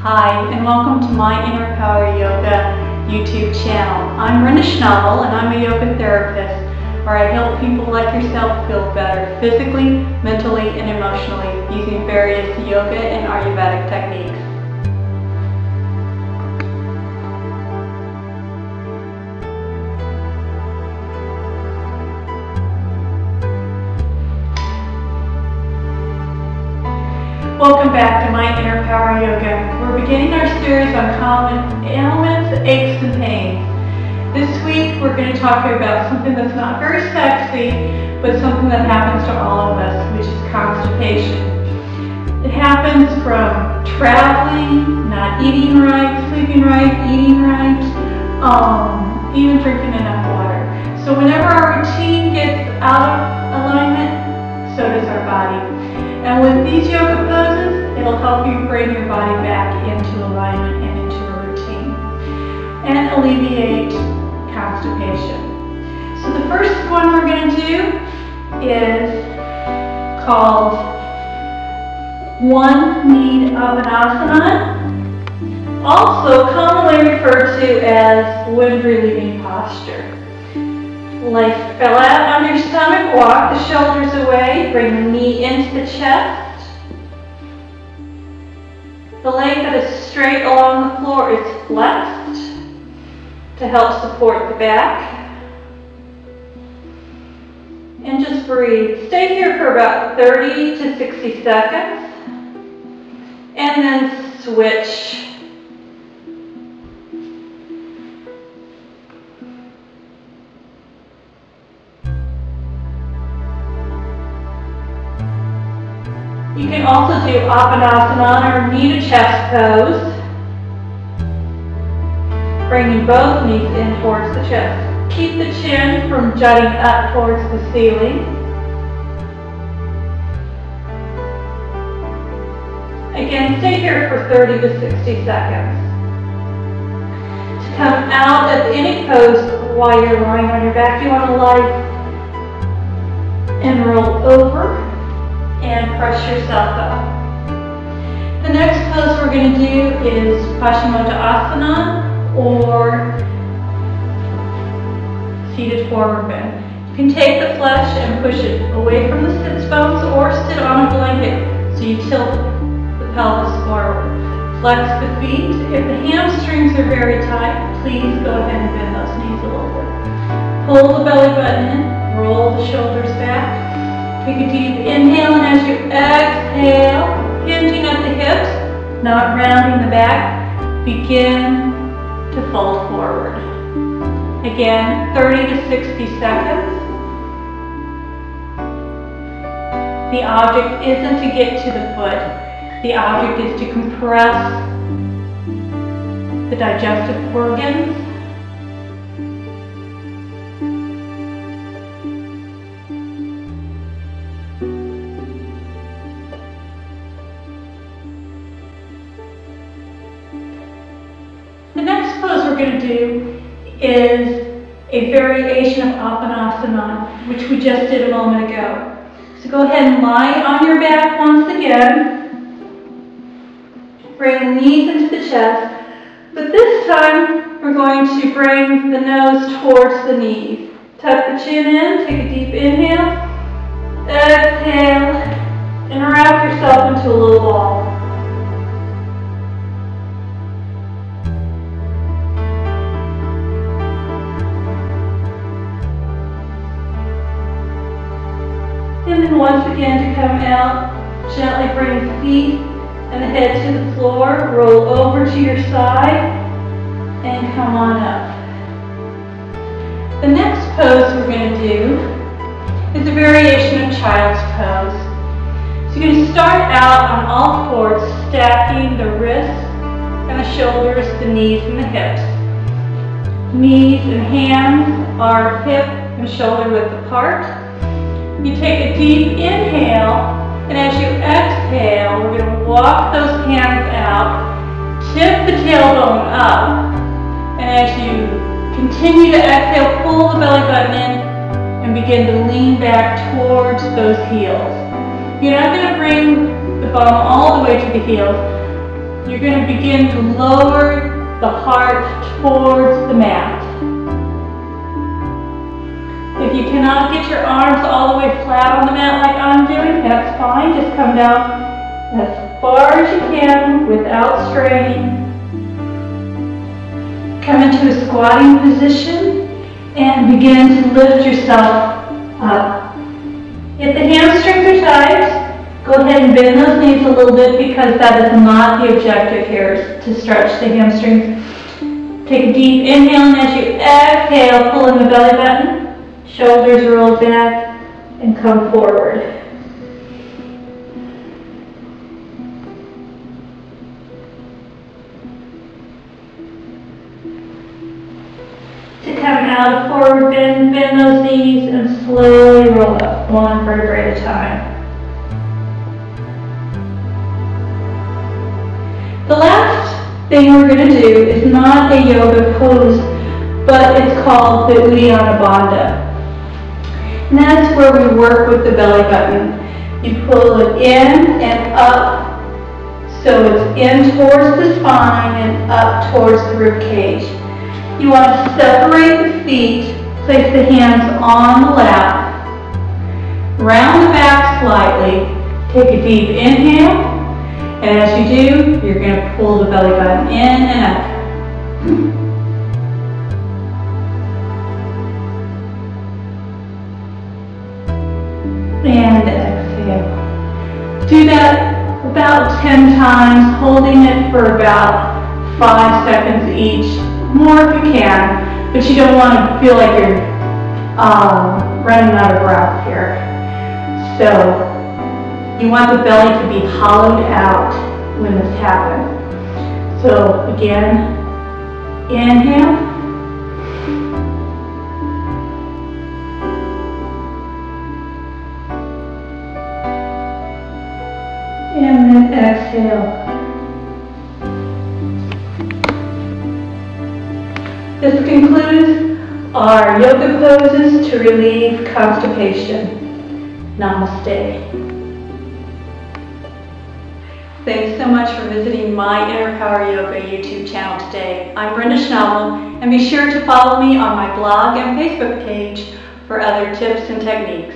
Hi, and welcome to my Inner Power Yoga YouTube channel. I'm Rena Schnabel, and I'm a yoga therapist where I help people like yourself feel better physically, mentally, and emotionally using various yoga and Ayurvedic techniques. Welcome back to my Inner Power Yoga. We're beginning our series on common ailments, aches, and pains. This week we're going to talk about something that's not very sexy, but something that happens to all of us, which is constipation. It happens from traveling, not eating right, sleeping right, eating right, even drinking enough water. So whenever our routine gets out of alignment, so does our body. And with these yoga poses, it'll help you bring your body back into alignment and into a routine and alleviate constipation. So the first one we're going to do is called one-knee Avanasana, also commonly referred to as wind relieving posture. Lay flat on your stomach, walk the shoulders away, bring the knee into the chest. The leg that is straight along the floor is flexed to help support the back. And just breathe. Stay here for about 30 to 60 seconds. And then switch. You can also do Avanasana or knee to chest pose, bringing both knees in towards the chest. Keep the chin from jutting up towards the ceiling. Again, stay here for 30 to 60 seconds. To come out of any pose while you're lying on your back, you want to lie and roll over and press yourself up. The next pose we're going to do is Paschimottanasana or seated forward bend. You can take the flesh and push it away from the sits bones or sit on a blanket so you tilt the pelvis forward. Flex the feet. If the hamstrings are very tight, please go ahead and bend those knees a little bit. Pull the belly button in, roll the shoulders back. Take a deep inhale, and as you exhale, hinging at the hips, not rounding the back, begin to fold forward. Again, 30 to 60 seconds. The object isn't to get to the foot. The object is to compress the digestive organs. The next pose we're going to do is a variation of Avanasana, which we just did a moment ago. So go ahead and lie on your back once again. Bring the knees into the chest, but this time we're going to bring the nose towards the knees. Tuck the chin in, take a deep inhale, exhale, and wrap yourself into a little ball. And then once again to come out, gently bring the feet and the head to the floor, roll over to your side, and come on up. The next pose we're going to do is a variation of child's pose. So you're going to start out on all fours, stacking the wrists and the shoulders, the knees and the hips. Knees and hands are hip and shoulder width apart. You take a deep inhale, and as you exhale, we're going to walk those hands out, tip the tailbone up, and as you continue to exhale, pull the belly button in and begin to lean back towards those heels. You're not going to bring the bum all the way to the heels, You're going to begin to lower the heart towards the mat. If you cannot get your arms all the way flat on the mat like I'm doing, that's fine. Just come down as far as you can without straining. Come into a squatting position and begin to lift yourself up. If the hamstrings are tight, go ahead and bend those knees a little bit because that is not the objective here, is to stretch the hamstrings. Take a deep inhale, and as you exhale, pull in the belly button. Shoulders roll back and come forward. To come out of forward bend, bend those knees and slowly roll up, one vertebrae at a time. The last thing we're going to do is not a yoga pose, but it's called the Uddiyana Bandha. And that's where we work with the belly button. You pull it in and up, so it's in towards the spine and up towards the rib cage. You want to separate the feet, place the hands on the lap, round the back slightly, take a deep inhale, and as you do, you're going to pull the belly button in and up. And exhale. Do that about 10 times, holding it for about 5 seconds each. More if you can, but you don't want to feel like you're running out of breath here. So you want the belly to be hollowed out when this happens. So again, inhale. And then exhale. This concludes our yoga poses to relieve constipation. Namaste. Thanks so much for visiting my Inner Power Yoga YouTube channel today. I'm Brenda Schnabel, and be sure to follow me on my blog and Facebook page for other tips and techniques.